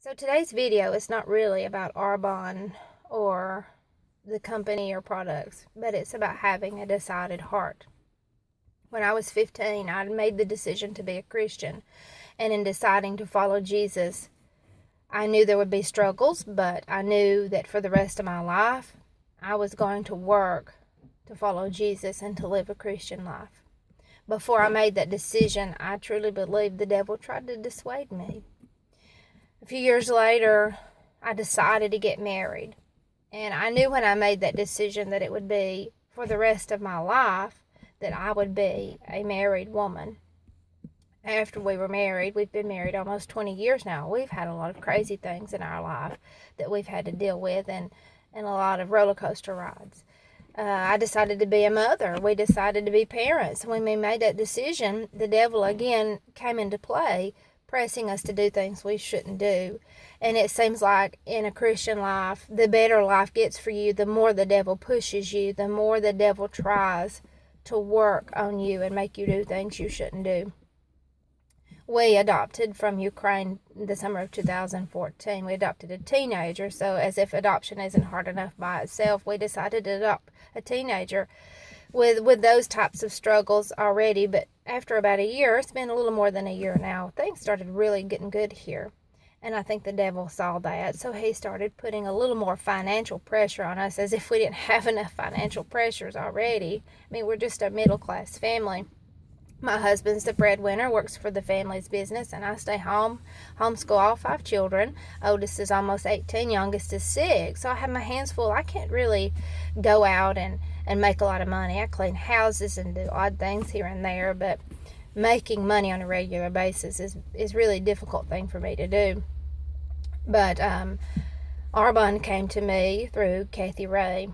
So today's video is not really about Arbonne or the company or products, but it's about having a decided heart. When I was 15, I made the decision to be a Christian, and in deciding to follow Jesus, I knew there would be struggles, but I knew that for the rest of my life, I was going to work to follow Jesus and to live a Christian life. Before I made that decision, I truly believed the devil tried to dissuade me. A few years later, I decided to get married. And I knew when I made that decision that it would be for the rest of my life that I would be a married woman. After we were married, we've been married almost 20 years now. We've had a lot of crazy things in our life that we've had to deal with and a lot of roller coaster rides. I decided to be a mother. We decided to be parents. When we made that decision, the devil again came into play, pressing us to do things we shouldn't do. And it seems like in a Christian life, the better life gets for you, the more the devil pushes you, the more the devil tries to work on you and make you do things you shouldn't do. We adopted from Ukraine in the summer of 2014. We adopted a teenager, so as if adoption isn't hard enough by itself, we decided to adopt a teenager with those types of struggles already. But after about a year, it's been a little more than a year now, things started really getting good here. And I think the devil saw that, so he started putting a little more financial pressure on us, as if we didn't have enough financial pressures already. I mean, we're just a middle-class family. My husband's the breadwinner, works for the family's business, and I stay home, homeschool all 5 children. Oldest is almost 18, youngest is 6. So I have my hands full. I can't really go out and make a lot of money. I clean houses and do odd things here and there, but making money on a regular basis is really a difficult thing for me to do. But Arbonne came to me through Kathy Ray,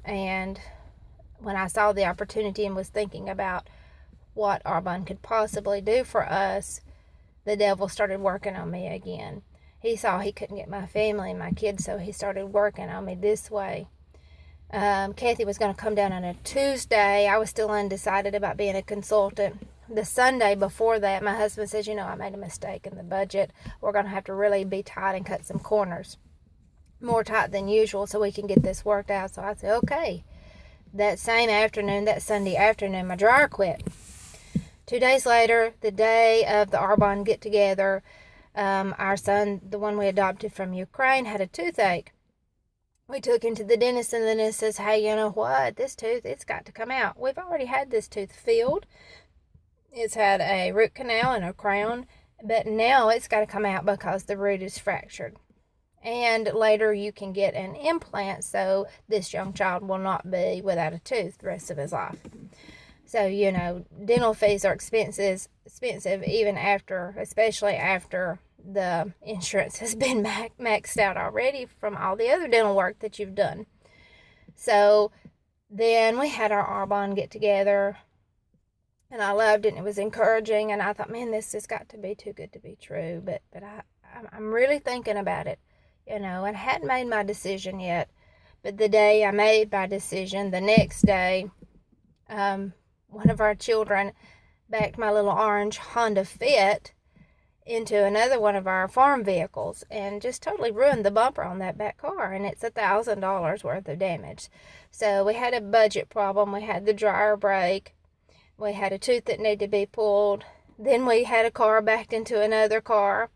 and when I saw the opportunity and was thinking about what Arbonne could possibly do for us, the devil started working on me again. He saw he couldn't get my family and my kids, so he started working on me this way. Kathy was going to come down on a Tuesday. I was still undecided about being a consultant. The Sunday before that, my husband says, I made a mistake in the budget. We're going to have to really be tight and cut some corners. More tight than usual so we can get this worked out. So I said, okay. That same afternoon, that Sunday afternoon, my dryer quit. 2 days later, the day of the Arbonne get-together, our son, the one we adopted from Ukraine, had a toothache. We took him to the dentist, and the dentist says, hey, you know what? This tooth, it's got to come out. We've already had this tooth filled. It's had a root canal and a crown, but now it's got to come out because the root is fractured. And later you can get an implant so this young child will not be without a tooth the rest of his life. So, dental fees are expensive even after, especially after the insurance has been maxed out already from all the other dental work that you've done. So then we had our Arbonne get together, and I loved it, and it was encouraging, and I thought, man, this has got to be too good to be true. But I'm really thinking about it, and I hadn't made my decision yet. But the day I made my decision, the next day, one of our children backed my little orange Honda Fit into another one of our farm vehicles and just totally ruined the bumper on that back car, and it's $1,000 worth of damage. So we had a budget problem. We had the dryer break. We had a tooth that needed to be pulled. Then we had a car backed into another car.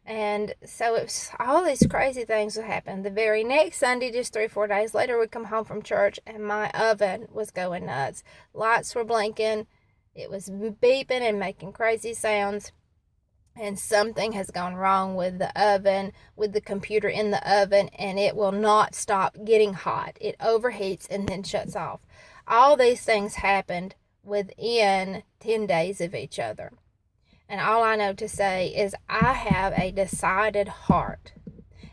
And so it was all these crazy things would happen. The very next Sunday, just 3 or 4 days later, we'd come home from church and my oven was going nuts. Lights were blinking. It was beeping and making crazy sounds. And something has gone wrong with the oven, with the computer in the oven, and it will not stop getting hot. It overheats and then shuts off. All these things happened within 10 days of each other. And all I know to say is I have a decided heart.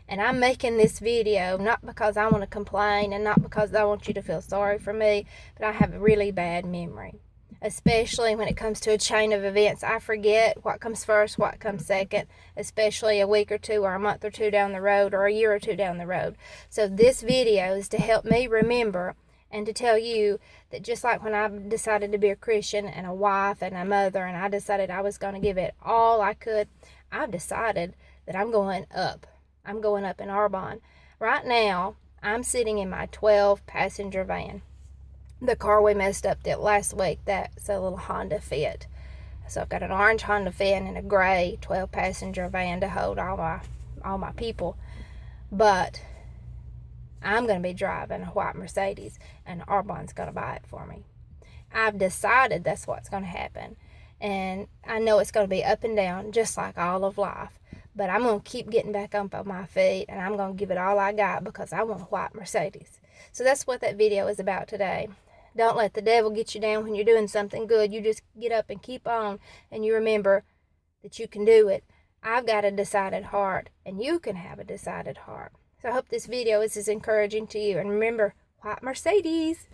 And I'm making this video not because I want to complain and not because I want you to feel sorry for me, but I have a really bad memory. Especially when it comes to a chain of events. I forget what comes first, what comes second, especially a week or two or a month or two down the road or a year or two down the road. So this video is to help me remember and to tell you that just like when I decided to be a Christian and a wife and a mother, and I decided I was going to give it all I could, I've decided that I'm going up. I'm going up in Arbonne. Right now, I'm sitting in my 12-passenger van. The car we messed up that last week, that's a little Honda Fit. So I've got an orange Honda Fit and a gray 12-passenger van to hold all my people. But I'm going to be driving a white Mercedes, and Arbonne's going to buy it for me. I've decided that's what's going to happen. And I know it's going to be up and down, just like all of life. But I'm going to keep getting back up on my feet, and I'm going to give it all I got because I want a white Mercedes. So that's what that video is about today. Don't let the devil get you down when you're doing something good. You just get up and keep on, and you remember that you can do it. I've got a decided heart, and you can have a decided heart. So I hope this video is as encouraging to you. And remember, white Mercedes.